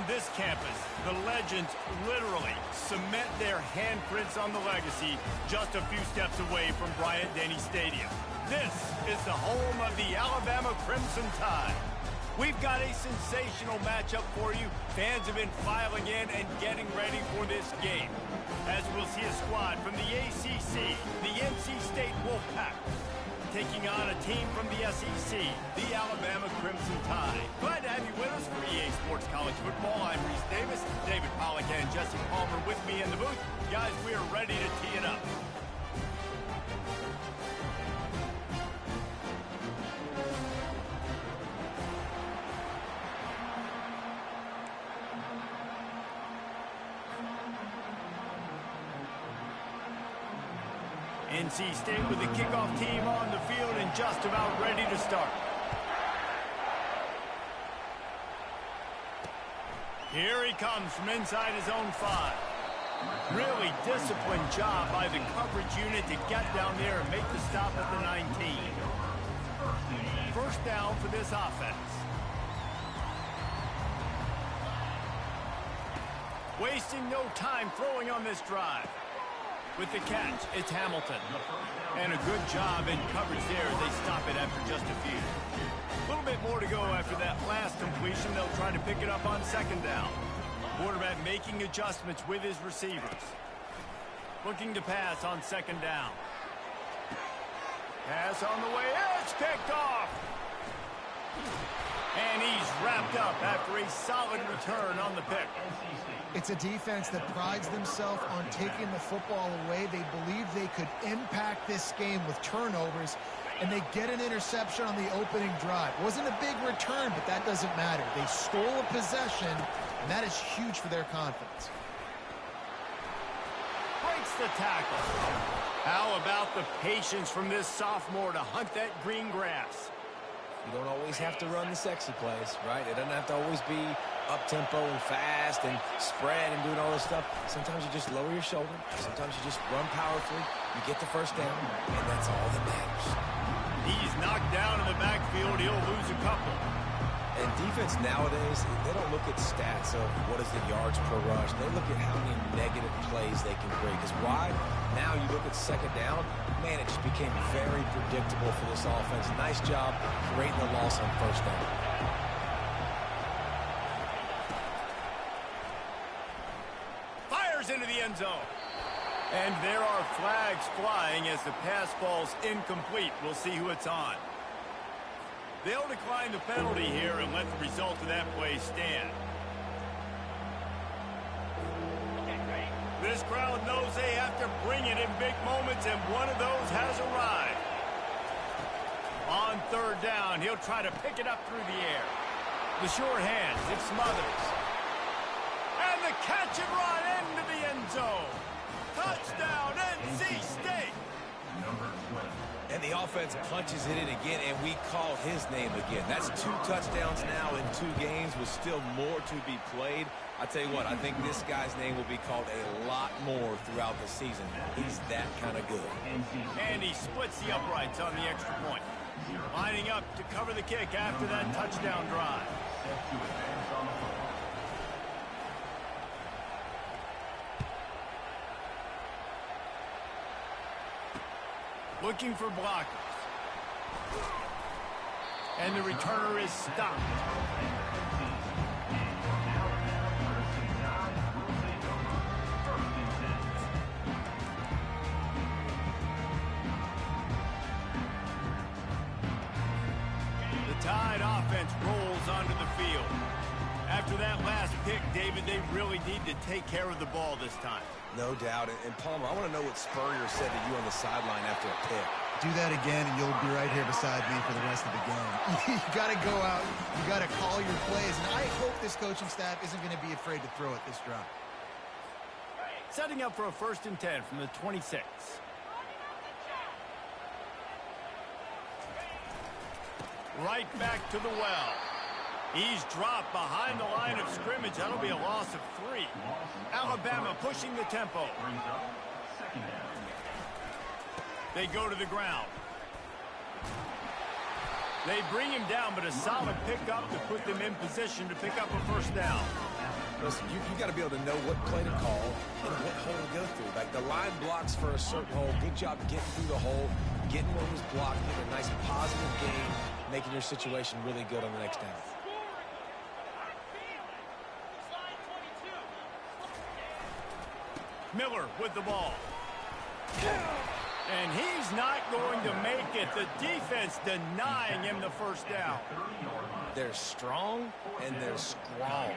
On this campus, the legends literally cement their handprints on the legacy just a few steps away from Bryant-Denny Stadium. This is the home of the Alabama Crimson Tide. We've got a sensational matchup for you. Fans have been filing in and getting ready for this game, as we'll see a squad from the ACC, the NC State Wolfpack, taking on a team from the SEC, the Alabama Crimson Tide. Glad to have you with us for EA Sports College Football. I'm Reese Davis, David Pollack and Jesse Palmer with me in the booth. Guys, we are ready to tee it up. NC State with the kickoff team on the field and just about ready to start. Here he comes from inside his own 5. Really disciplined job by the coverage unit to get down there and make the stop at the 19. First down for this offense. Wasting no time throwing on this drive. With the catch, it's Hamilton. And a good job in coverage there as they stop it after just a few. A little bit more to go after that last completion. They'll try to pick it up on second down. Quarterback making adjustments with his receivers. Looking to pass on second down. Pass on the way. It's picked off. And he's wrapped up after a solid return on the pick. It's a defense that prides themselves on taking the football away. They believe they could impact this game with turnovers, and they get an interception on the opening drive. Wasn't a big return, but that doesn't matter. They stole a possession, and that is huge for their confidence. Breaks the tackle. How about the patience from this sophomore to hunt that green grass? You don't always have to run the sexy plays, right? It doesn't have to always be up-tempo and fast and spread and doing all this stuff. Sometimes you just lower your shoulder. Sometimes you just run powerfully. You get the first down, and that's all that matters. He's knocked down in the backfield. He'll lose a couple. And defense nowadays, they don't look at stats of what is the yards per rush. They look at how many negative plays they can create. Because why? Now you look at second down, man, it just became very predictable for this offense. Nice job creating the loss on first down. Fires into the end zone. And there are flags flying as the pass falls incomplete. We'll see who it's on. They'll decline the penalty here and let the result of that play stand. This crowd knows they have to bring it in big moments, and one of those has arrived. On third down, he'll try to pick it up through the air. The sure hands, it smothers. And the catch and run into the end zone. Touchdown, NC State. And the offense punches it in again, and we call his name again. That's 2 touchdowns now in 2 games with still more to be played. I tell you what, I think this guy's name will be called a lot more throughout the season. He's that kind of good. And he splits the uprights on the extra point. Lining up to cover the kick after that touchdown drive. Looking for blockers. And the returner is stopped. The Tide offense rolls onto the field. After that last pick, David, they really need to take care of the ball this time. No doubt. And Palmer, I want to know what Spurrier said to you on the sideline after a pick. Do that again, and you'll be right here beside me for the rest of the game. You got to go out. You got to call your plays. And I hope this coaching staff isn't going to be afraid to throw it this drive. Setting up for a 1st and 10 from the 26. Right back to the well. He's dropped behind the line of scrimmage. That'll be a loss of 3. Alabama pushing the tempo. They go to the ground. They bring him down, but a solid pickup to put them in position to pick up a 1st down. Listen, you got to be able to know what play to call and what hole to go through. Like the line blocks for a certain hole. Good job getting through the hole, getting what was blocked, getting a nice positive gain, making your situation really good on the next down. Miller with the ball. And he's not going to make it. The defense denying him the first down. They're strong and they're strong.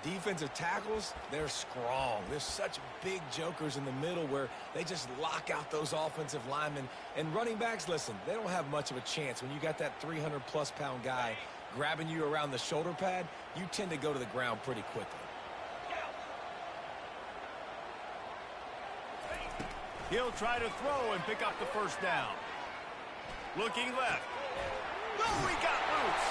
Defensive tackles, they're strong. There's such big jokers in the middle where they just lock out those offensive linemen. And running backs, listen, they don't have much of a chance. When you got that 300-plus pound guy grabbing you around the shoulder pad, you tend to go to the ground pretty quickly. He'll try to throw and pick up the first down. Looking left. Oh, he got loose.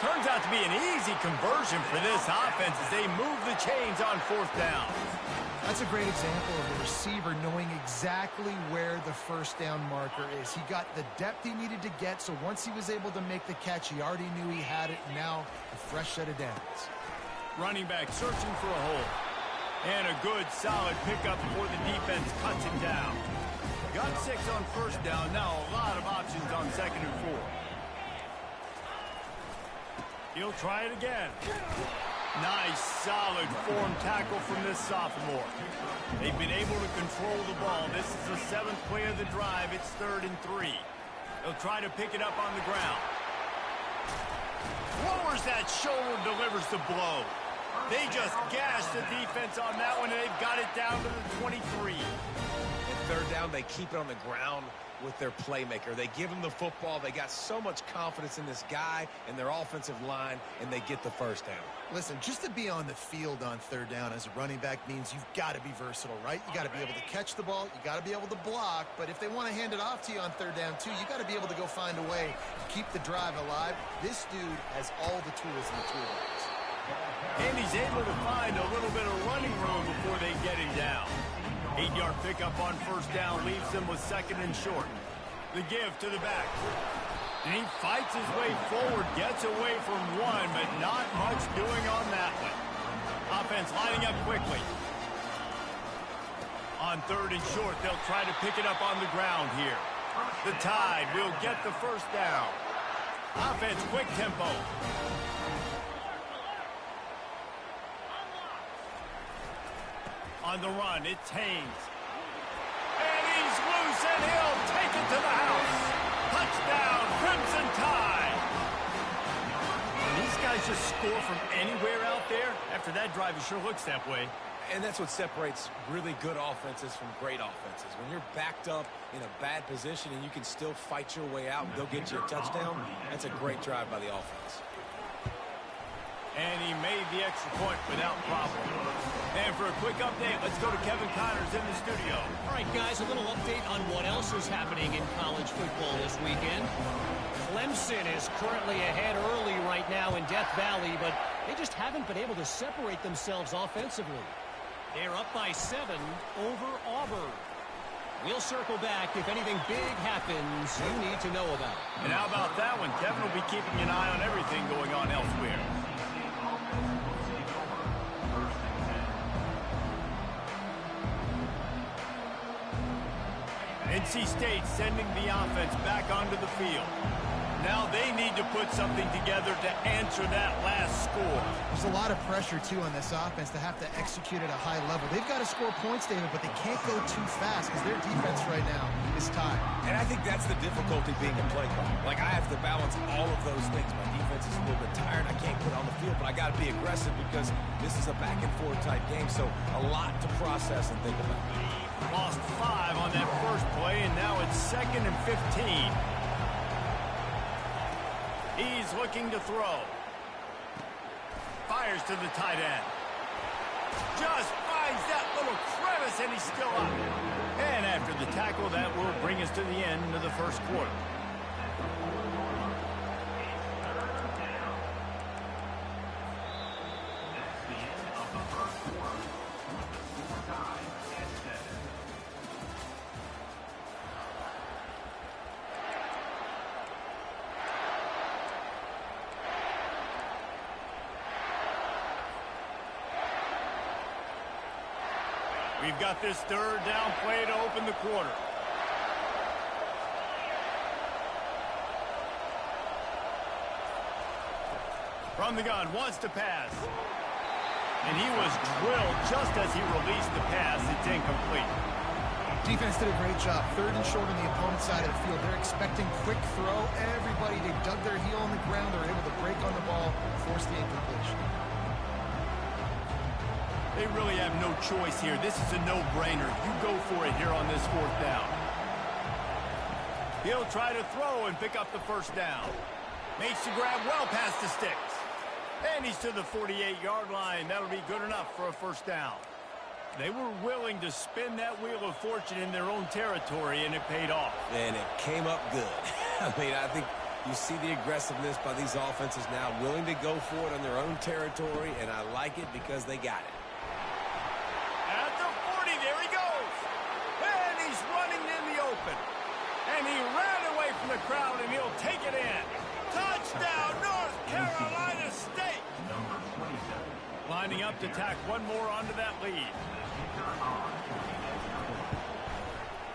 Turns out to be an easy conversion for this offense as they move the chains on fourth down. That's a great example of a receiver knowing exactly where the first down marker is. He got the depth he needed to get, so once he was able to make the catch, he already knew he had it. Now, a fresh set of downs. Running back searching for a hole. And a good, solid pickup before the defense cuts him down. Got 6 on first down. Now a lot of options on second and 4. He'll try it again. Nice, solid form tackle from this sophomore. They've been able to control the ball. This is the 7th play of the drive. It's 3rd and 3. They'll try to pick it up on the ground. Lowers that shoulder, delivers the blow. They just gashed the defense on that one, and they've got it down to the 23. And third down, they keep it on the ground with their playmaker. They give him the football. They got so much confidence in this guy and their offensive line, and they get the first down. Listen, just to be on the field on third down as a running back means you've got to be versatile, right? You got to be able to catch the ball. You got to be able to block. But if they want to hand it off to you on third down, too, you got to be able to go find a way to keep the drive alive. This dude has all the tools in the toolbox. And he's able to find a little bit of running room before they get him down. 8-yard pickup on first down leaves them with 2nd and short. The give to the back. And he fights his way forward, gets away from one, but not much doing on that one. Offense lining up quickly. On 3rd and short, they'll try to pick it up on the ground here. The Tide will get the first down. Offense, quick tempo. On the run, it's Haynes. And he's loose, and he'll take it to the house. Touchdown, Crimson Tide. And these guys just score from anywhere out there. After that drive, it sure looks that way. And that's what separates really good offenses from great offenses. When you're backed up in a bad position and you can still fight your way out and go get you a touchdown, that's a great drive by the offense. And he made the extra point without problem. And for a quick update, let's go to Kevin Connors in the studio. All right, guys, a little update on what else is happening in college football this weekend. Clemson is currently ahead early right now in Death Valley, but they just haven't been able to separate themselves offensively. They're up by 7 over Auburn. We'll circle back if anything big happens you need to know about. And how about that one? Kevin will be keeping an eye on everything going on elsewhere. NC State sending the offense back onto the field. Now they need to put something together to answer that last score. There's a lot of pressure, too, on this offense to have to execute at a high level. They've got to score points, David, but they can't go too fast because their defense right now is tied. And I think that's the difficulty being a play caller. Like, I have to balance all of those things. My defense is a little bit tired. I can't put it on the field, but I got to be aggressive because this is a back-and-forth type game, so a lot to process and think about. Lost 5 on that first play, and now it's 2nd and 15. He's looking to throw. Fires to the tight end. Just finds that little crevice, and he's still up. And after the tackle, that will bring us to the end of the first quarter. We've got this third down play to open the quarter. From the gun, wants to pass. And he was drilled just as he released the pass. It's incomplete. Defense did a great job. Third and short on the opponent's side of the field. They're expecting quick throw. Everybody, they dug their heel on the ground. They're able to break on the ball, force the incompletion. They really have no choice here. This is a no-brainer. You go for it here on this fourth down. He'll try to throw and pick up the first down. Makes the grab well past the sticks. And he's to the 48-yard line. That'll be good enough for a first down. They were willing to spin that wheel of fortune in their own territory, and it paid off. And it came up good. I mean, I think you see the aggressiveness by these offenses now, willing to go for it on their own territory, and I like it because they got it. At the 40, there he goes. And he's running in the open. And he ran away from the crowd, and he'll take it in. Touchdown, North Carolina State! Lining up to tack one more onto that lead.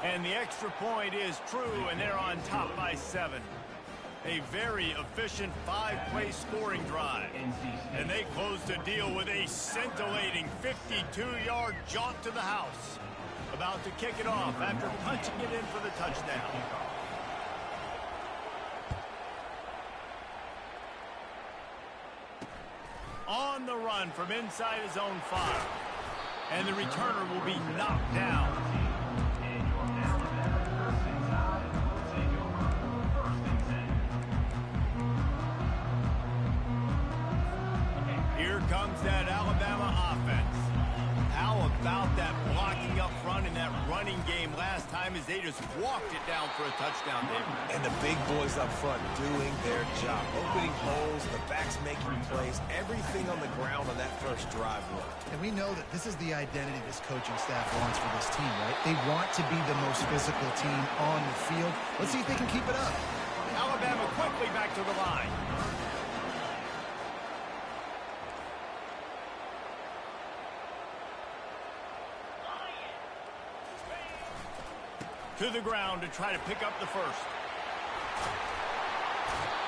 And the extra point is true, and they're on top by 7. A very efficient 5-play scoring drive. And they close the deal with a scintillating 52-yard jaunt to the house. About to kick it off after punching it in for the touchdown. On the run from inside his own 5. And the returner will be knocked down. Here comes that Alabama offense. How about that blocking up front in that running game last time as they just walked it down for a touchdown, David? And the big boys up front doing their job. Opening holes, the backs making plays, everything on the ground on that first drive worked. And we know that this is the identity this coaching staff wants for this team, right? They want to be the most physical team on the field. Let's see if they can keep it up. Alabama quickly back to the line. To the ground to try to pick up the first.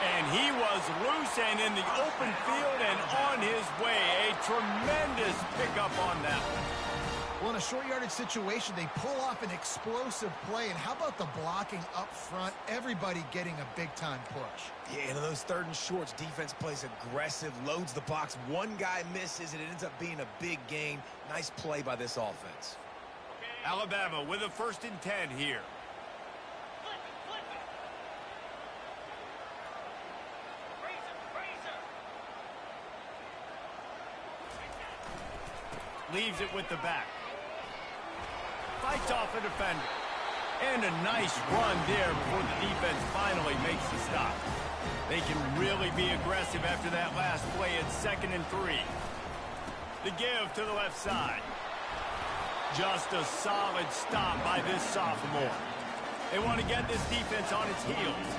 And he was loose and in the open field and on his way. A tremendous pickup on that one. Well, in a short yardage situation, they pull off an explosive play. And how about the blocking up front? Everybody getting a big-time push. Yeah, and in those third and shorts, defense plays aggressive, loads the box. One guy misses, and it ends up being a big gain. Nice play by this offense. Alabama with a 1st and 10 here. Leaves it with the back. Fights off a defender. And a nice run there before the defense finally makes the stop. They can really be aggressive after that last play at 2nd and 3. The give to the left side. Just a solid stop by this sophomore. They want to get this defense on its heels.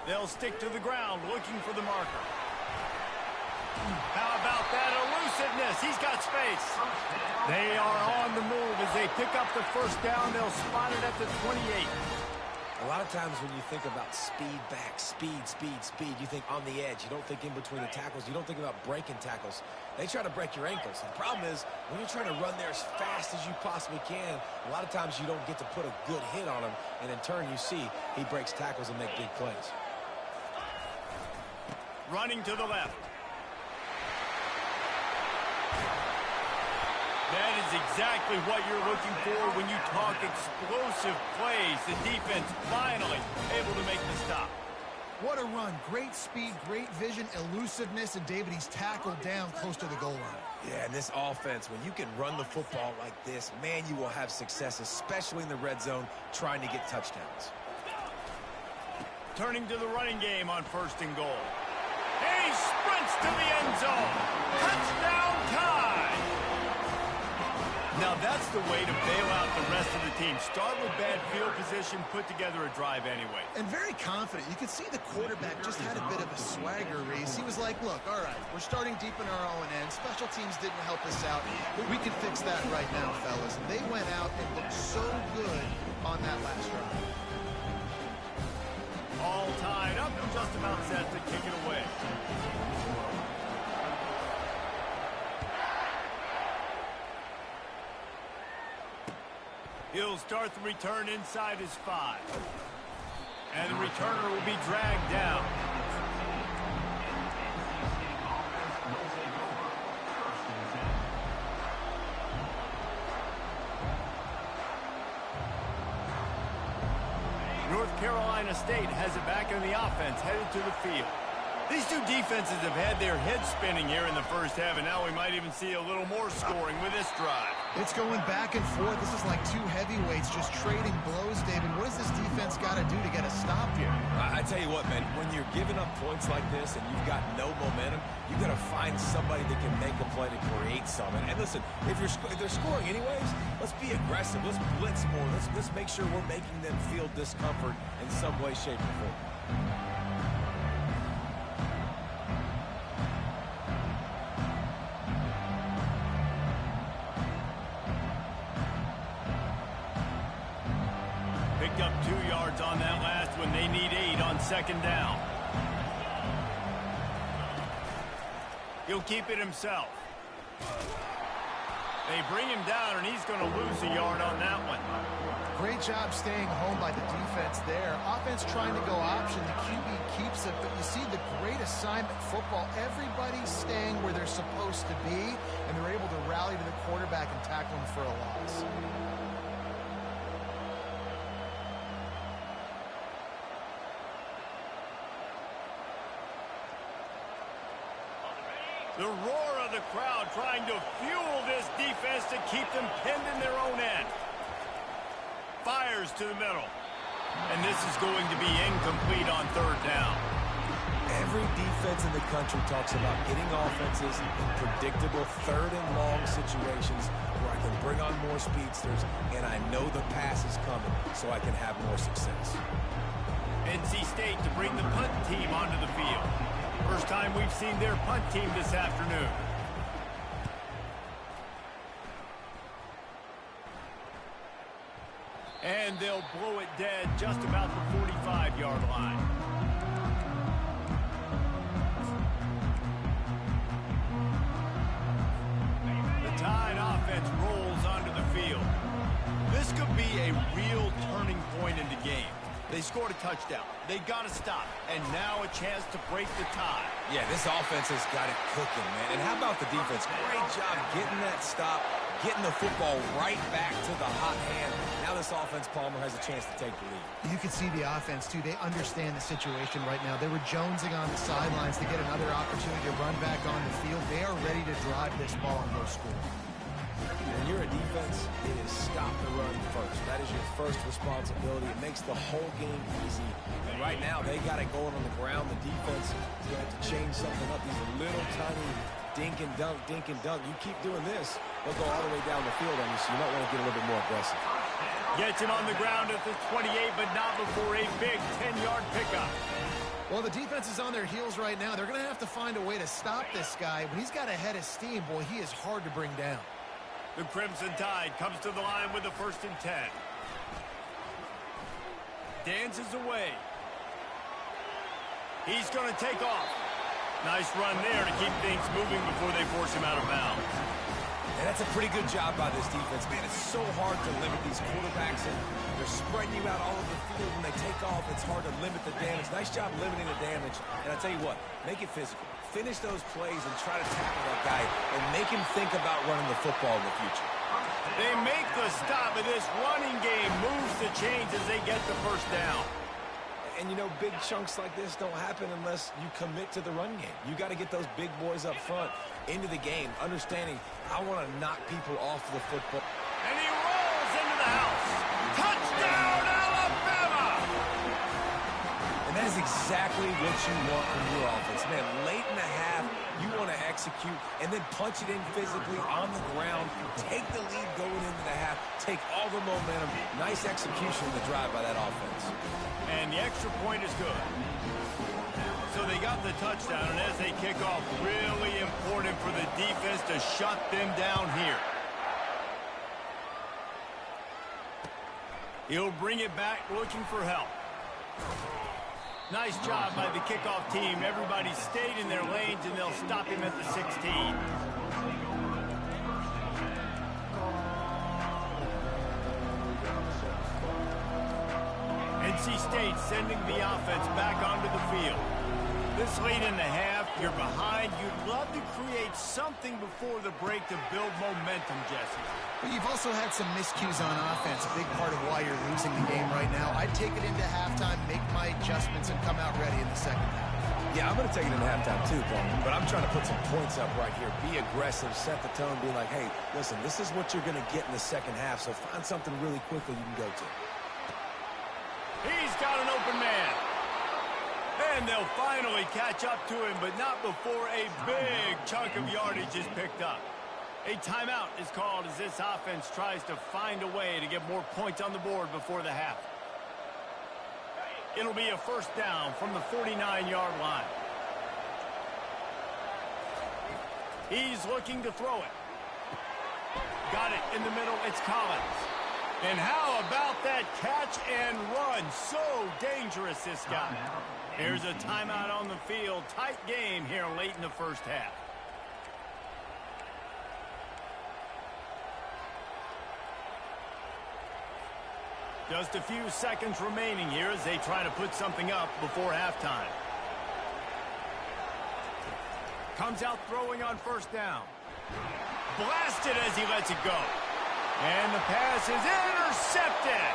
They'll stick to the ground looking for the marker. How about that elusiveness? He's got space. They are on the move as they pick up the first down. They'll spot it at the 28. A lot of times when you think about speed back, speed, you think on the edge. You don't think in between the tackles. You don't think about breaking tackles. They try to break your ankles. The problem is when you're trying to run there as fast as you possibly can, a lot of times you don't get to put a good hit on him, and in turn you see he breaks tackles and make big plays. Running to the left. That is exactly what you're looking for when you talk explosive plays. The defense finally able to make the stop. What a run. Great speed, great vision, elusiveness, and David, he's tackled down close to the goal line. Yeah, and this offense, when you can run the football like this, man, you will have success, especially in the red zone, trying to get touchdowns. Turning to the running game on 1st and goal. And he sprints to the end zone. Touchdown time! Now that's the way to bail out the the rest of the team. Start with bad field position, put together a drive anyway. And very confident. You could see the quarterback just had a bit of a swagger, Reese. He was like, look, all right, we're starting deep in our own end. Special teams didn't help us out, but we can fix that right now, fellas. And they went out and looked so good on that last drive. All tied up and just about set to kick it away. He'll start the return inside his 5. And the returner will be dragged down. North Carolina State has it back in the offense, headed to the field. These two defenses have had their heads spinning here in the first half, and now we might even see a little more scoring with this drive. It's going back and forth. This is like two heavyweights just trading blows, David. What does this defense got to do to get a stop here? I tell you what, man, when you're giving up points like this and you've got no momentum, you got to find somebody that can make a play to create something. And listen, if they're scoring anyways, let's be aggressive. Let's blitz more. Let's make sure we're making them feel discomfort in some way, shape, or form. Picked up 2 yards on that last one. They need 8 on second down. He'll keep it himself. They bring him down, and he's going to lose a yard on that one. Great job staying home by the defense there. Offense trying to go option. The QB keeps it, but you see the great assignment football. Everybody's staying where they're supposed to be, and they're able to rally to the quarterback and tackle him for a loss. The roar of the crowd trying to fuel this defense to keep them pinned in their own end. Fires to the middle. And this is going to be incomplete on third down. Every defense in the country talks about getting offenses in predictable third and long situations where I can bring on more speedsters and I know the pass is coming so I can have more success. NC State to bring the punt team onto the field. First time we've seen their punt team this afternoon. And they'll blow it dead just about the 45-yard line. The Tide offense rolls onto the field. This could be a real turning point in the game. They scored a touchdown. They got to stop. And now a chance to break the tie. Yeah, this offense has got it cooking, man. And how about the defense? Great job getting that stop, getting the football right back to the hot hand. Now this offense, Palmer, has a chance to take the lead. You can see the offense, too. They understand the situation right now. They were jonesing on the sidelines to get another opportunity to run back on the field. They are ready to drive this ball and go score. When you're a defense, it is stop the run first. That is your first responsibility. It makes the whole game easy. And right now, they got it going on the ground. The defense is going to have to change something up. These little tiny dink and dunk, dink and dunk. You keep doing this, they'll go all the way down the field on you, so you might want to get a little bit more aggressive. Gets him on the ground at the 28, but not before a big 10-yard pickup. Well, the defense is on their heels right now. They're going to have to find a way to stop this guy. When he's got a head of steam, boy, he is hard to bring down. The Crimson Tide comes to the line with a 1st and 10. Dances away. He's going to take off. Nice run there to keep things moving before they force him out of bounds. And that's a pretty good job by this defense. Man, it's so hard to limit these quarterbacks, and they're spreading you out all over the field. When they take off, it's hard to limit the damage. Nice job limiting the damage. And I tell you what, make it physical. Finish those plays and try to tackle that guy and make him think about running the football in the future. They make the stop, and this running game moves the chains as they get the first down. And, you know, big chunks like this don't happen unless you commit to the run game. You got to get those big boys up front into the game, understanding I want to knock people off the football. And he rolls into the house. Touchdown, Alabama! And that is exactly what you want from your offense. Man, late in the half, you want to execute, and then punch it in physically on the ground, take the lead going into the half, take all the momentum. Nice execution of the drive by that offense. And the extra point is good. So they got the touchdown, and as they kick off, really important for the defense to shut them down here. He'll bring it back looking for help. Nice job by the kickoff team. Everybody stayed in their lanes, and they'll stop him at the 16. NC State sending the offense back onto the field. This late in the half, you're behind. You'd love to create something before the break to build momentum, Jesse. But you've also had some miscues on offense, a big part of why you're losing the game right now. I'd take it into halftime, make my adjustments, and come out ready in the second half. Yeah, I'm going to take it into halftime too, Coleman, but I'm trying to put some points up right here. Be aggressive, set the tone, be like, hey, listen, this is what you're going to get in the second half, so find something really quickly you can go to. He's got an open man. And they'll finally catch up to him, but not before a big chunk of yardage is picked up. A timeout is called as this offense tries to find a way to get more points on the board before the half. It'll be a first down from the 49-yard line. He's looking to throw it. Got it in the middle. It's Collins. And how about that catch and run? So dangerous, this guy. Here's a timeout on the field. Tight game here late in the first half. Just a few seconds remaining here as they try to put something up before halftime. Comes out throwing on first down. Blasted as he lets it go. And the pass is intercepted.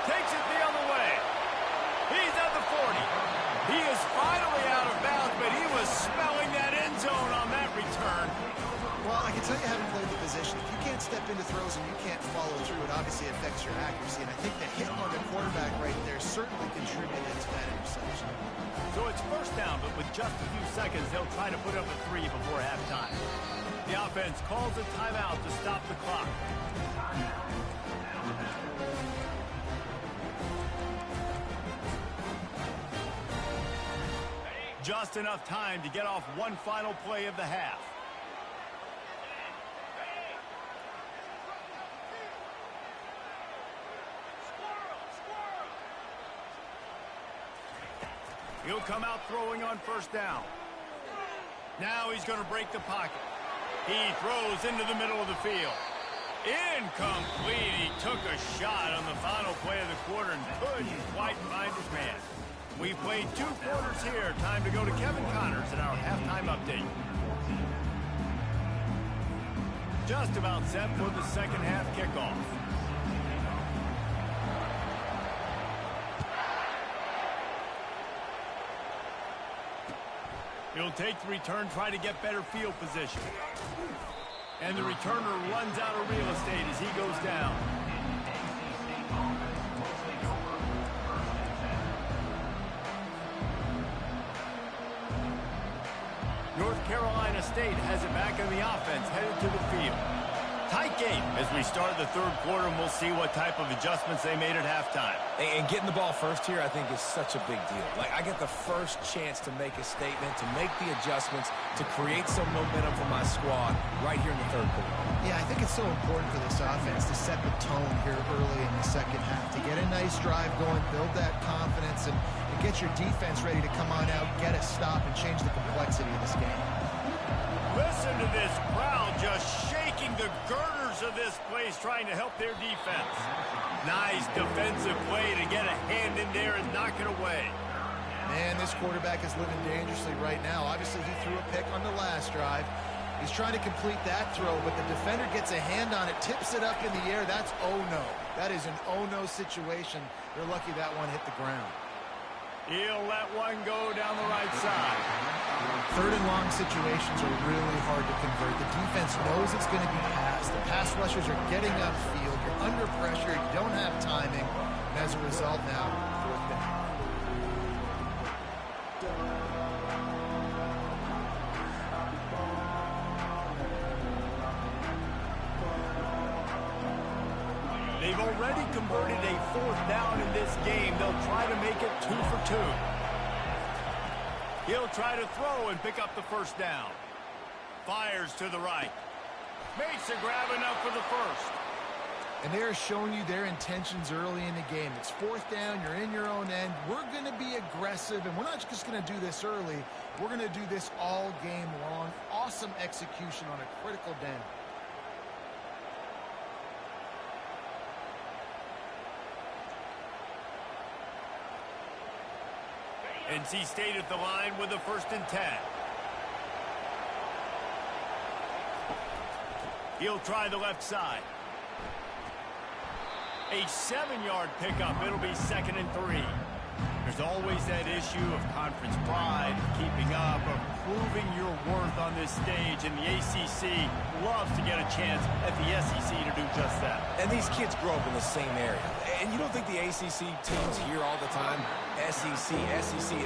Takes it the other way. He's at the 40. He is finally out of bounds, but he was smelling that end zone on that return. Well, I can tell you having played the position, if you can't step into throws and you can't follow through, it obviously affects your accuracy. And I think the hit on the quarterback right there certainly contributed to that interception. So it's first down, but with just a few seconds, they'll try to put up a 3 before halftime. The offense calls a timeout to stop the clock. Just enough time to get off one final play of the half. He'll come out throwing on first down. Now he's going to break the pocket. He throws into the middle of the field. Incomplete. He took a shot on the final play of the quarter and couldn't quite find his man. We played 2 quarters here. Time to go to Kevin Connors in our halftime update. Just about set for the second half kickoff. He'll take the return, try to get better field position. And the returner runs out of real estate as he goes down. North Carolina State has it back in the offense, headed to the field. Tight game as we start the third quarter, and we'll see what type of adjustments they made at halftime. And getting the ball first here, I think, is such a big deal. Like, I get the first chance to make a statement, to make the adjustments, to create some momentum for my squad right here in the third quarter. Yeah, I think it's so important for this offense to set the tone here early in the second half, to get a nice drive going, build that confidence, and get your defense ready to come on out, get a stop, and change the complexity of this game. Listen to this crowd just shaking the girders of this place, trying to help their defense. Nice defensive play to get a hand in there and knock it away. Man, this quarterback is living dangerously right now. Obviously, he threw a pick on the last drive. He's trying to complete that throw, but the defender gets a hand on it, tips it up in the air. That's oh-no. That is an oh-no situation. They're lucky that one hit the ground. He'll let one go down the right side. Third and long situations are really hard to convert. The defense knows it's going to be passed. The pass rushers are getting upfield. You're under pressure. You don't have timing. And as a result now, fourth down. They've already converted a 4th down in this game. They'll try to make it 2 for 2. He'll try to throw and pick up the 1st down. Fires to the right. Makes a grab enough for the 1st. And they're showing you their intentions early in the game. It's 4th down. You're in your own end. We're going to be aggressive, and we're not just going to do this early. We're going to do this all game long. Awesome execution on a critical down. NC State at the line with a 1st and 10. He'll try the left side. A 7-yard pickup. It'll be 2nd and 3. There's always that issue of conference pride, keeping up, of proving your worth on this stage, and the ACC loves to get a chance at the SEC to do just that. And these kids grow up in the same area. And you don't think the ACC teams hear all the time, SEC,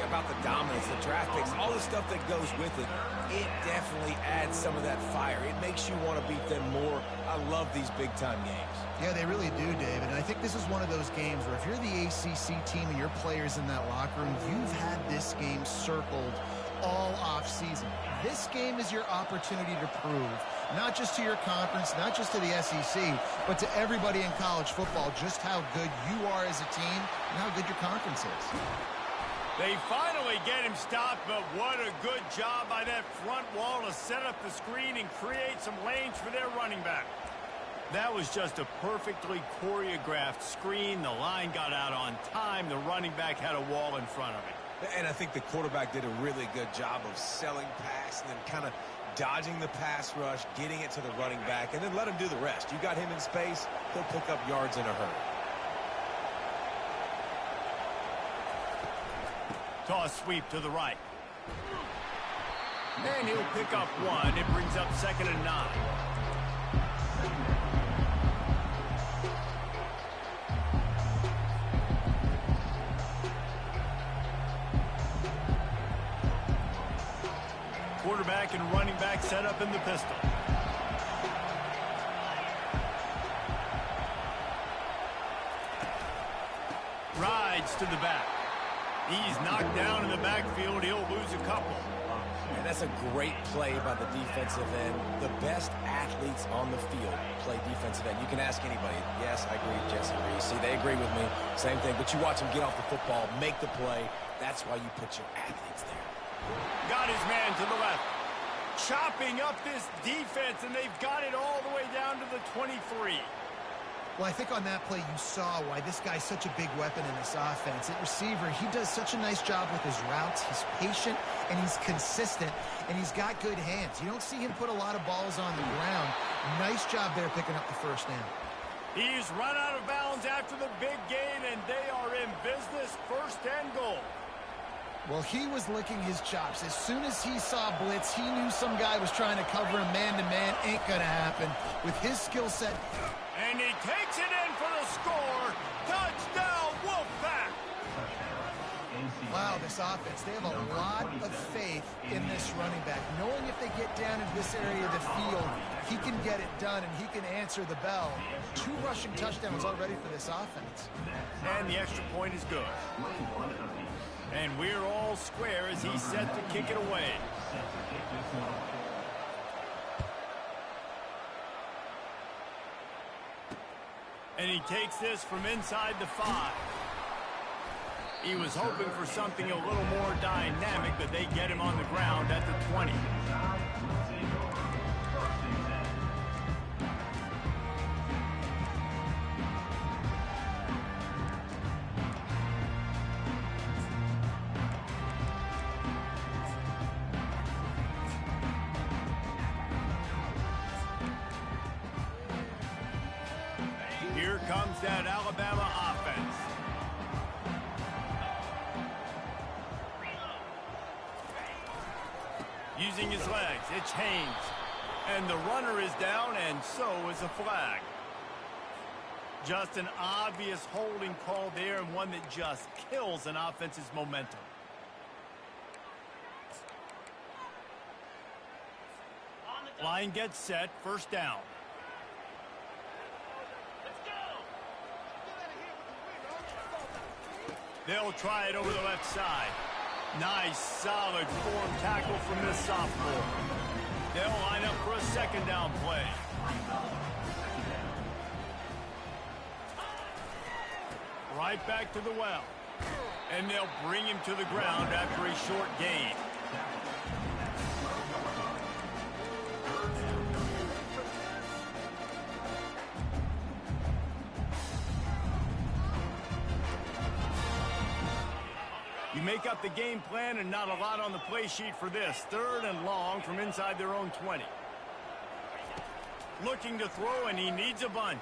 about the dominance, the draft picks, all the stuff that goes with it. It definitely adds some of that fire. It makes you want to beat them more. I love these big-time games. Yeah, they really do, David. And I think this is one of those games where if you're the ACC team and your players in that locker room, you've had this game circled all off-season. This game is your opportunity to prove, not just to your conference, not just to the SEC, but to everybody in college football, just how good you are as a team and how good your conference is. They finally get him stopped, but what a good job by that front wall to set up the screen and create some lanes for their running back. That was just a perfectly choreographed screen. The line got out on time. The running back had a wall in front of him. And I think the quarterback did a really good job of selling pass and then kind of dodging the pass rush, getting it to the running back, and then let him do the rest. You got him in space, he'll pick up yards in a hurry. Toss sweep to the right. And he'll pick up 1. It brings up 2nd and 9. Quarterback and running back set up in the pistol. Rides to the back. He's knocked down in the backfield. He'll lose a couple. And that's a great play by the defensive end. The best athletes on the field play defensive end. You can ask anybody. Yes, I agree. Jesse agrees. See, they agree with me. Same thing. But you watch them get off the football, make the play. That's why you put your athletes there. Got his man to the left. Chopping up this defense, and they've got it all the way down to the 23. Well, I think on that play you saw why this guy's such a big weapon in this offense. At receiver, he does such a nice job with his routes. He's patient, and he's consistent, and he's got good hands. You don't see him put a lot of balls on the ground. Nice job there picking up the 1st down. He's run out of bounds after the big gain, and they are in business. 1st and goal. Well, he was licking his chops. As soon as he saw blitz, he knew some guy was trying to cover him man-to-man. Ain't gonna happen. With his skill set... And he takes it in for the score. Touchdown, Wolfpack. Wow, this offense, they have a lot of faith in this running back. Knowing if they get down into this area of the field, he can get it done and he can answer the bell. 2 rushing touchdowns already for this offense. And the extra point is good. And we're all square as he's set to kick it away. And he takes this from inside the 5. He was hoping for something a little more dynamic, but they get him on the ground at the 20. Here comes that Alabama offense. Using his legs, it's Haynes. And the runner is down, and so is a flag. Just an obvious holding call there, and one that just kills an offense's momentum. Line gets set, 1st down. They'll try it over the left side. Nice, solid form tackle from this sophomore. They'll line up for a second down play. Right back to the well. And they'll bring him to the ground after a short gain. You make up the game plan and not a lot on the play sheet for this. 3rd and long from inside their own 20. Looking to throw, and he needs a bunch.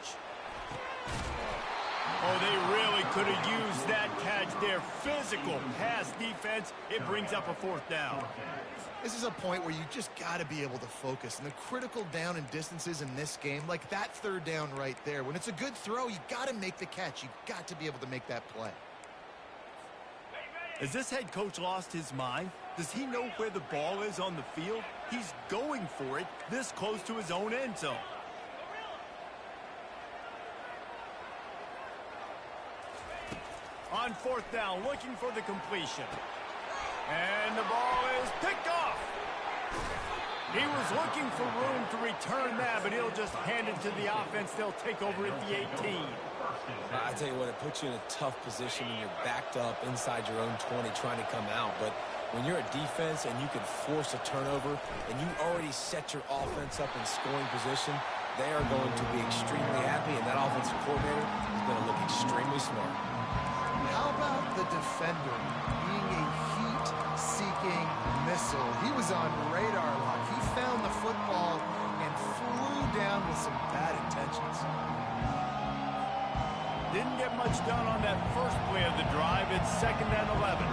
Oh, they really could have used that catch there. Physical pass defense. It brings up a 4th down. This is a point where you just got to be able to focus. And the critical down and distances in this game, like that 3rd down right there, when it's a good throw, you got to make the catch. You got to be able to make that play. Has this head coach lost his mind? Does he know where the ball is on the field? He's going for it this close to his own end zone. On 4th down, looking for the completion. And the ball is picked off. He was looking for room to return that, but he'll just hand it to the offense. They'll take over at the 18. I tell you what, it puts you in a tough position when you're backed up inside your own 20 trying to come out. But when you're a defense and you can force a turnover and you already set your offense up in scoring position, they are going to be extremely happy, and that offensive coordinator is going to look extremely smart. How about the defender being a heat-seeking missile? He was on radar lock. He found the football and flew down with some bad intentions. Didn't get much done on that first play of the drive. It's 2nd and 11.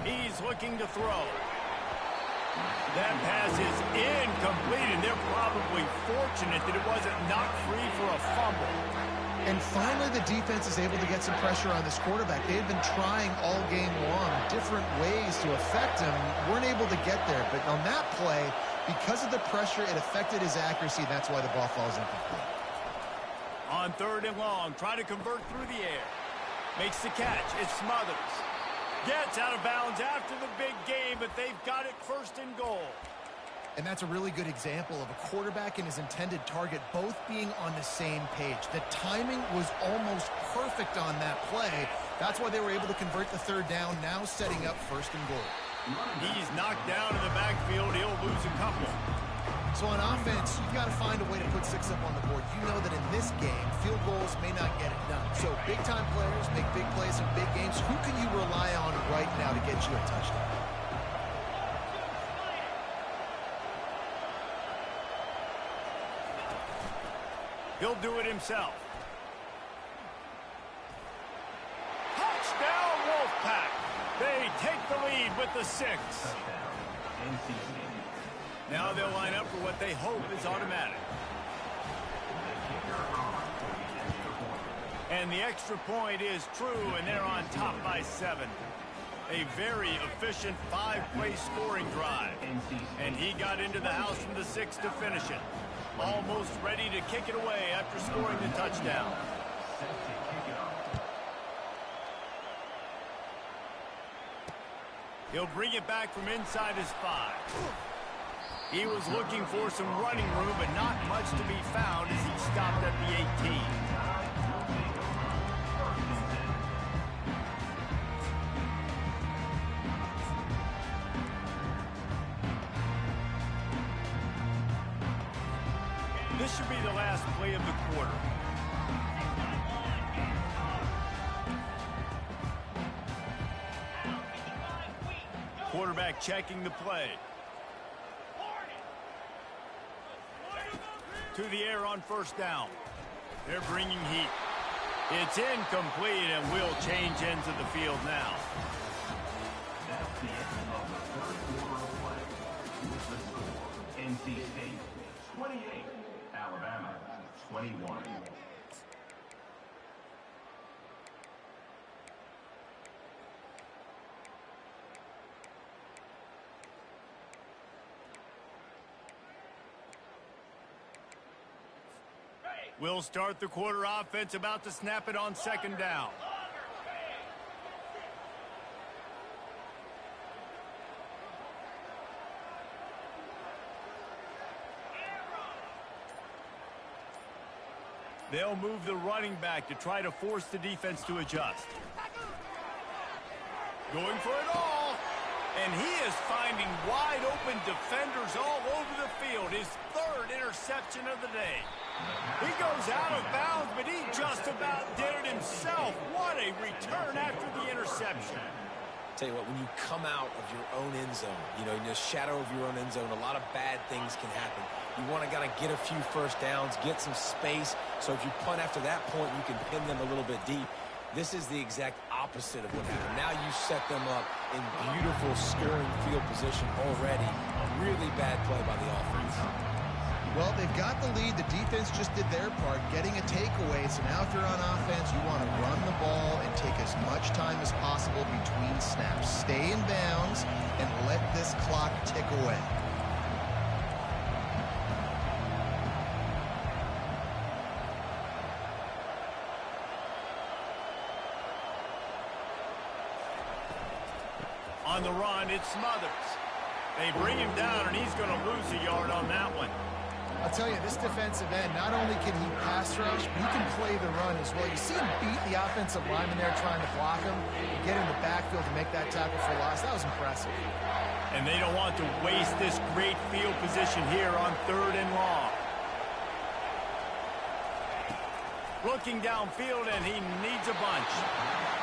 He's looking to throw. That pass is incomplete, and they're probably fortunate that it wasn't knocked free for a fumble. And finally, the defense is able to get some pressure on this quarterback. They've been trying all game long different ways to affect him. Weren't able to get there. But on that play, because of the pressure, it affected his accuracy. That's why the ball falls incomplete. On 3rd and long, try to convert through the air. Makes the catch. It smothers. Gets out of bounds after the big game, but they've got it 1st and goal. And that's a really good example of a quarterback and his intended target both being on the same page. The timing was almost perfect on that play. That's why they were able to convert the 3rd down, now setting up 1st and goal. He's knocked down in the backfield. He'll lose a couple. So on offense, you've got to find a way to put 6 up on the board. You know that in this game, field goals may not get it done. So big-time players make big plays in big games. Who can you rely on right now to get you a touchdown? He'll do it himself. Touchdown, Wolfpack. They take the lead with the 6. Now they'll line up for what they hope is automatic. And the extra point is true, and they're on top by 7. A very efficient 5-play scoring drive. And he got into the house from the 6 to finish it. Almost ready to kick it away after scoring the touchdown. He'll bring it back from inside his 5. He was looking for some running room, but not much to be found as he stopped at the 18. This should be the last play of the quarter. Quarterback checking the play. To the air on 1st down. They're bringing heat. It's incomplete, and will change ends of the field now. That's the end of the 3rd quarter of play. With the score, NC State 28, Alabama 21. We'll start the quarter offense, about to snap it on 2nd down. They'll move the running back to try to force the defense to adjust. Going for it all. And he is finding wide open defenders all over the field. His third interception of the day. He goes out of bounds, but he just about did it himself. What a return after the interception. Tell you what, when you come out of your own end zone, you know, in the shadow of your own end zone, a lot of bad things can happen. You want to kind of get a few first downs, get some space, so if you punt after that point, you can pin them a little bit deep. This is the exact opposite of what happened. Now you set them up in beautiful scoring field position already. Really bad play by the offense. Well, they've got the lead. The defense just did their part, getting a takeaway. So now if you're on offense, you want to run the ball and take as much time as possible between snaps. Stay in bounds and let this clock tick away. On the run, it's Smothers. They bring him down, and he's going to lose a yard on that one. I'll tell you, this defensive end, not only can he pass rush, but he can play the run as well. You see him beat the offensive lineman there trying to block him, and get in the backfield to make that tackle for loss. That was impressive. And they don't want to waste this great field position here on 3rd and long. Looking downfield, and he needs a bunch.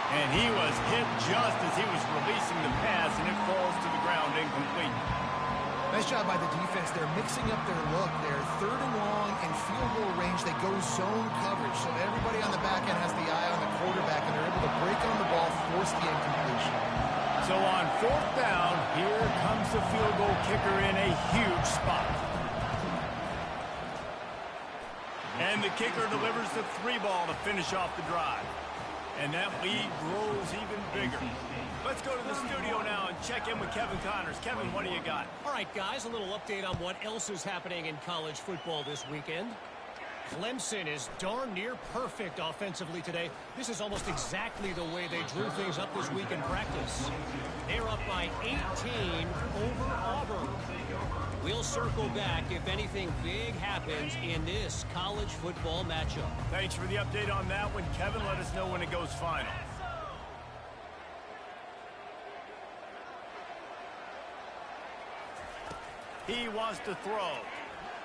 And he was hit just as he was releasing the pass, and it falls to the ground incomplete. Nice job by the defense. They're mixing up their look. They're 3rd and long in field goal range. They go zone coverage, so everybody on the back end has the eye on the quarterback, and they're able to break on the ball, force the incompletion. So on 4th down, here comes the field goal kicker in a huge spot. And the kicker delivers the 3-ball to finish off the drive. And that lead grows even bigger. Let's go to the studio now and check in with Kevin Connors. Kevin, what do you got? All right, guys, a little update on what else is happening in college football this weekend. Clemson is darn near perfect offensively today. This is almost exactly the way they drew things up this week in practice. They're up by 18 over Auburn. We'll circle back if anything big happens in this college football matchup. Thanks for the update on that one, Kevin. Let us know when it goes final. He wants to throw.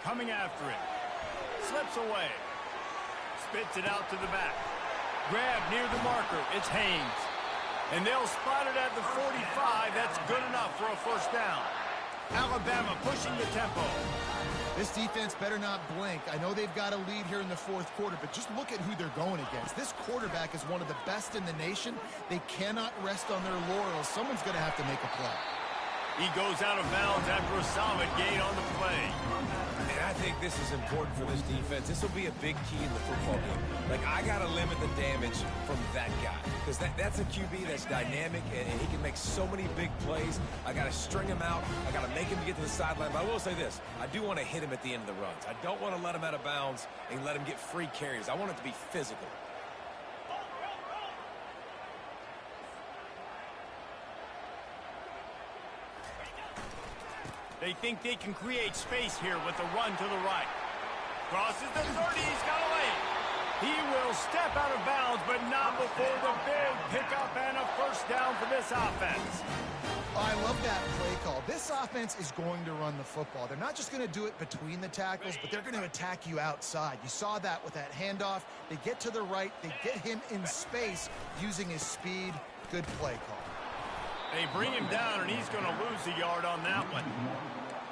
Coming after it. Slips away. Spits it out to the back. Grab near the marker. It's Haynes. And they'll spot it at the 45. That's good enough for a first down. Alabama pushing the tempo. This defense better not blink. I know they've got a lead here in the 4th quarter, but just look at who they're going against. This quarterback is one of the best in the nation. They cannot rest on their laurels. Someone's going to have to make a play. He goes out of bounds after a solid gain on the play. And I think this is important for this defense. This will be a big key in the football game. Like, I got to limit the damage from that guy. Because that's a QB that's dynamic, and he can make so many big plays. I got to string him out. I got to make him get to the sideline. But I will say this. I do want to hit him at the end of the runs. I don't want to let him out of bounds and let him get free carries. I want it to be physical. They think they can create space here with a run to the right. Crosses the 30. He's got a lane. He will step out of bounds, but not before the big pickup and a first down for this offense. I love that play call. This offense is going to run the football. They're not just going to do it between the tackles, but they're going to attack you outside. You saw that with that handoff. They get to the right. They get him in space using his speed. Good play call. They bring him down, and he's going to lose a yard on that one.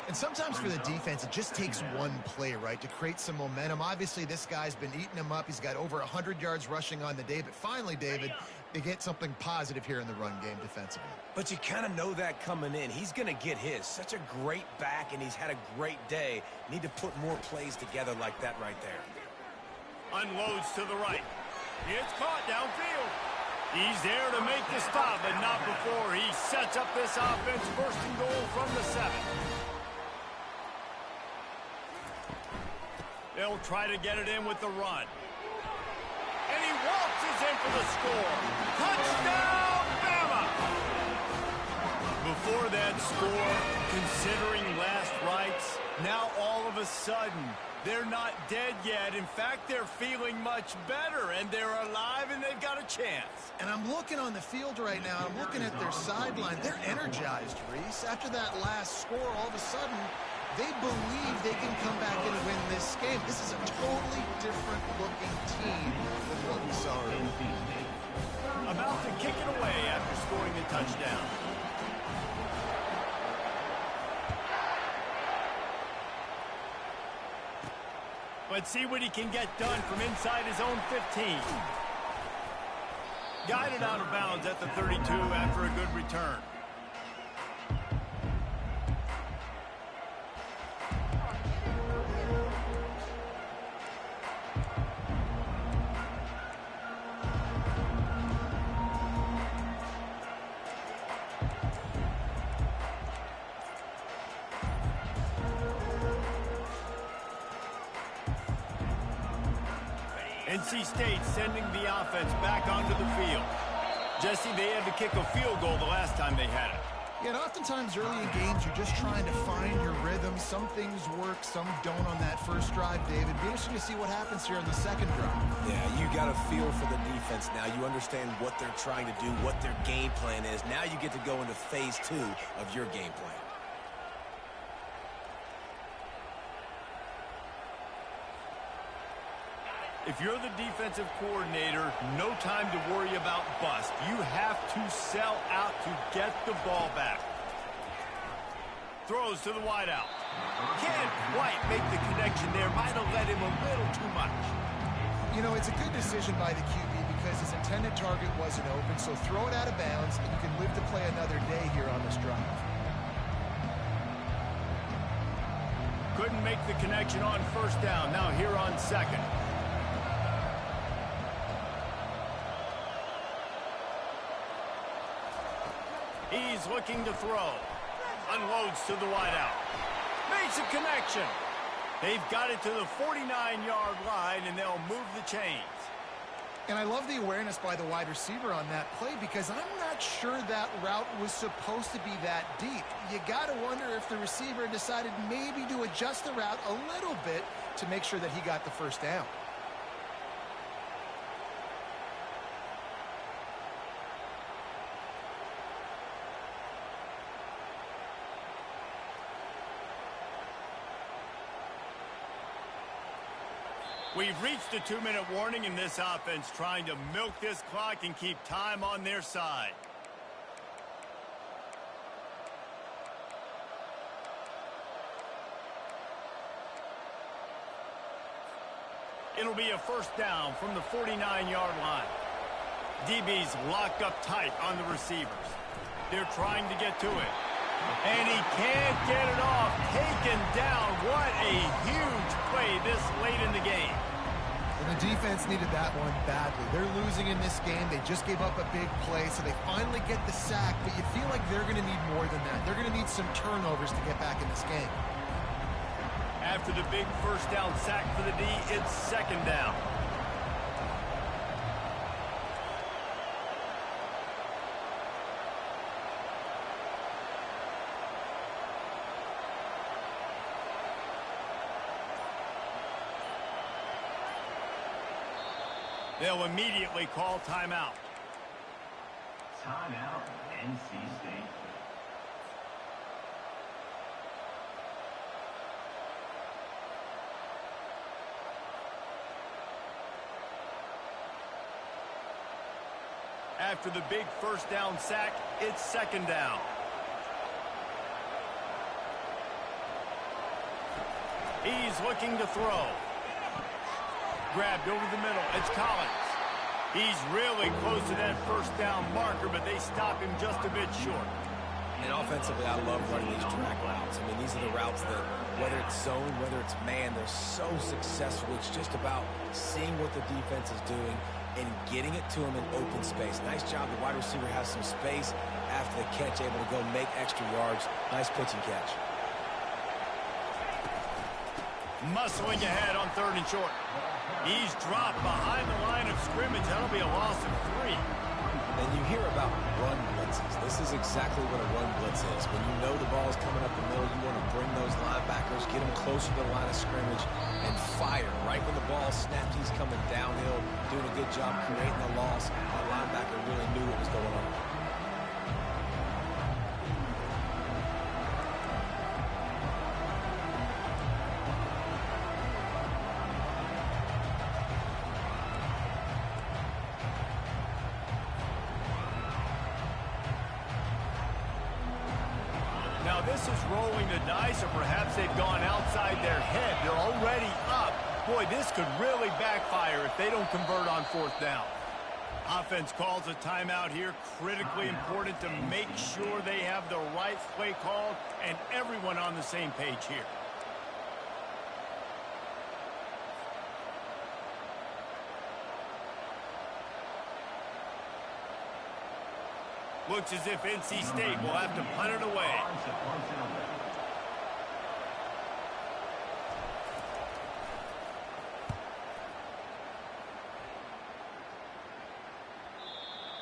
And sometimes for the defense, it just takes one play, right, to create some momentum. Obviously, this guy's been eating him up. He's got over 100 yards rushing on the day. But finally, David, they get something positive here in the run game defensively. But you kind of know that coming in. He's going to get his. Such a great back, and he's had a great day. Need to put more plays together like that right there. Unloads to the right. It's caught downfield. He's there to make the stop, but not before he sets up this offense. First and goal from the 7. They'll try to get it in with the run. And he waltzes in for the score. Touchdown, Bama! Before that score, considering last rights. Now all of a sudden, they're not dead yet. In fact, they're feeling much better, and they're alive, and they've got a chance. And I'm looking on the field right now. I'm looking at their sideline. They're energized, Reese. After that last score, all of a sudden, they believe they can come back and win this game. This is a totally different-looking team than what we saw earlier. About to kick it away after scoring the touchdown. Let's see what he can get done from inside his own 15. Guided out of bounds at the 32 after a good return. NC State sending the offense back onto the field. Jesse, they had to kick a field goal the last time they had it. Yeah, and oftentimes early in games, you're just trying to find your rhythm. Some things work, some don't on that first drive, David. Be interesting to see what happens here on the second drive. Yeah, you got a feel for the defense now. You understand what they're trying to do, what their game plan is. Now you get to go into phase 2 of your game plan. If you're the defensive coordinator, no time to worry about bust. You have to sell out to get the ball back. Throws to the wideout. Can't quite make the connection there. Might have let him a little too much. You know, it's a good decision by the QB because his intended target wasn't open, so throw it out of bounds, and you can live to play another day here on this drive. Couldn't make the connection on first down. Now here on second. He's looking to throw. Unloads to the wideout. Makes a connection. They've got it to the 49-yard line, and they'll move the chains. And I love the awareness by the wide receiver on that play because I'm not sure that route was supposed to be that deep. You got to wonder if the receiver decided maybe to adjust the route a little bit to make sure that he got the first down. We've reached a 2-minute warning in this offense, trying to milk this clock and keep time on their side. It'll be a first down from the 49-yard line. DB's locked up tight on the receivers. They're trying to get to it. And he can't get it off. Taken down. What a huge play this late in the game. And the defense needed that one badly. They're losing in this game. They just gave up a big play, so they finally get the sack, but you feel like they're going to need more than that. They're going to need some turnovers to get back in this game. After the big first down sack for the D, it's second down. They'll immediately call timeout. Timeout, NC State. After the big first down sack, it's second down. He's looking to throw. Grabbed over the middle. It's Collins. He's really close to that first down marker, but they stop him just a bit short. And offensively, I love running these track routes. I mean, these are the routes that, whether it's zone, whether it's man, they're so successful. It's just about seeing what the defense is doing and getting it to him in open space. Nice job. The wide receiver has some space after the catch, able to go make extra yards. Nice pitch and catch. Muscling ahead on third and short. He's dropped behind the line of scrimmage. That'll be a loss of 3. And you hear about run blitzes. This is exactly what a run blitz is. When you know the ball is coming up the middle, you want to bring those linebackers, get them closer to the line of scrimmage, and fire. Right when the ball snaps, he's coming downhill, doing a good job creating the loss. That linebacker really knew what was going on. Now this is rolling the dice, or perhaps they've gone outside their head. They're already up. Boy, this could really backfire if they don't convert on fourth down. Offense calls a timeout here. Critically important to make sure they have the right play called and everyone on the same page here. Looks as if NC State will have to punt it away.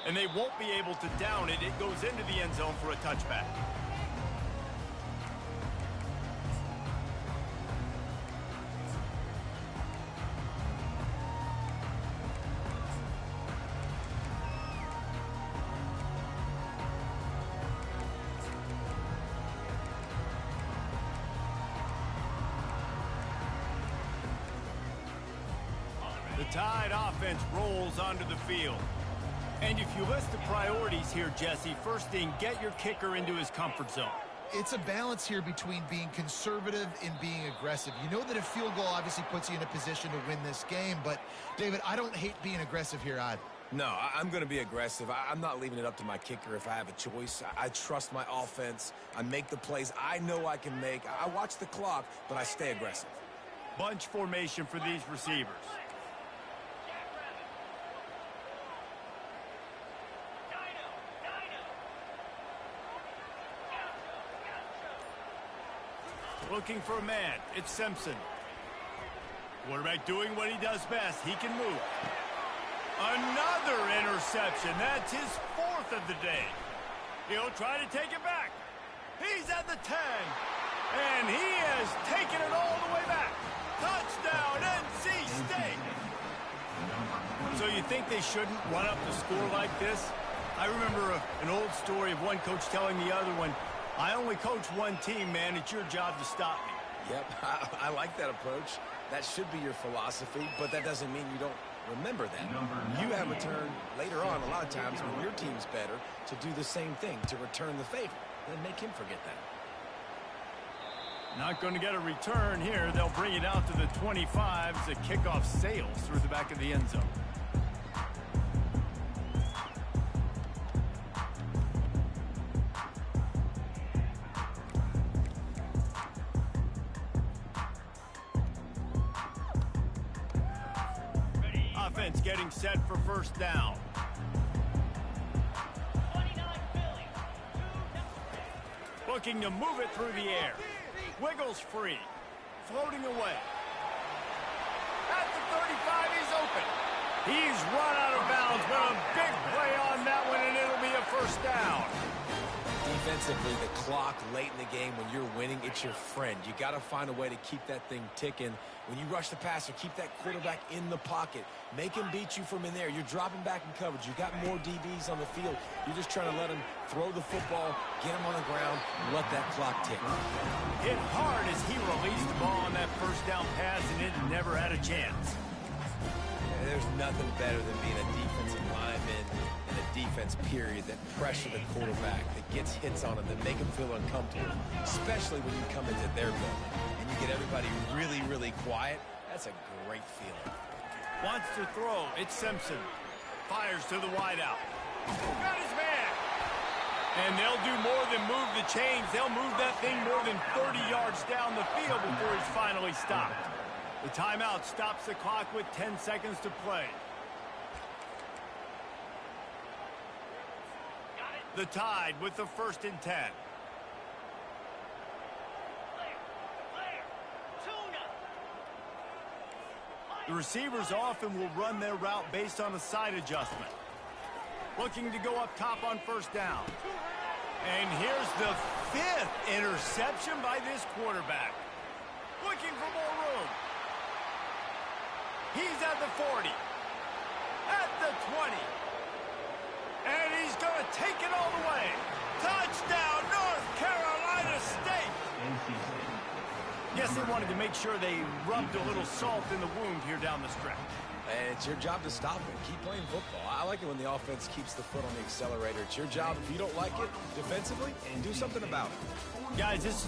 And they won't be able to down it. It goes into the end zone for a touchback. The Tide offense rolls onto the field. And if you list the priorities here, Jesse, first thing, get your kicker into his comfort zone. It's a balance here between being conservative and being aggressive. You know that a field goal obviously puts you in a position to win this game, but, David, I don't hate being aggressive here either. No, I'm going to be aggressive. I'm not leaving it up to my kicker if I have a choice. I trust my offense. I make the plays I know I can make. I watch the clock, but I stay aggressive. Bunch formation for these receivers. Looking for a man. It's Simpson. Quarterback doing what he does best. He can move. Another interception. That's his fourth of the day. He'll try to take it back. He's at the 10. And he has taken it all the way back. Touchdown, NC State. So you think they shouldn't run up the score like this? I remember an old story of one coach telling the other one, I only coach one team, man. It's your job to stop me. Yep, I like that approach. That should be your philosophy, but that doesn't mean you don't remember that. You have a turn later on, a lot of times, when your team's better, to do the same thing, to return the favor. Then make him forget that. Not going to get a return here. They'll bring it out to the 25 as the kickoff sails through the back of the end zone. Offense getting set for first down. Looking to move it through the air. Wiggles free. Floating away. At the 35, he's open. He's run out of bounds, but a big play on that one, and it'll be a first down. Defensively, the clock late in the game, when you're winning, it's your friend. You got to find a way to keep that thing ticking. When you rush the passer, keep that quarterback in the pocket. Make him beat you from in there. You're dropping back in coverage. You got more DBs on the field. You're just trying to let him throw the football, get him on the ground, and let that clock tick. Hit hard as he released the ball on that first down pass, and it never had a chance. There's nothing better than being a defensive lineman and a defense period that pressure the quarterback, that gets hits on him, that make him feel uncomfortable, especially when you come into their building and you get everybody really, really quiet. That's a great feeling. Wants to throw. It's Simpson. Fires to the wideout. Got his man. And they'll do more than move the chains. They'll move that thing more than 30 yards down the field before he's finally stopped. The timeout stops the clock with 10 seconds to play. The Tide with the 1st and 10. The receivers often will run their route based on a side adjustment. looking to go up top on first down. And here's the 5th interception by this quarterback. Looking for more room. He's at the 40. At the 20. And he's going to take it all the way. Touchdown, North Carolina State. Guess they wanted to make sure they rubbed a little salt in the wound here down the stretch. And it's your job to stop it. Keep playing football. I like it when the offense keeps the foot on the accelerator. It's your job. If you don't like it defensively, do something about it. Guys, this is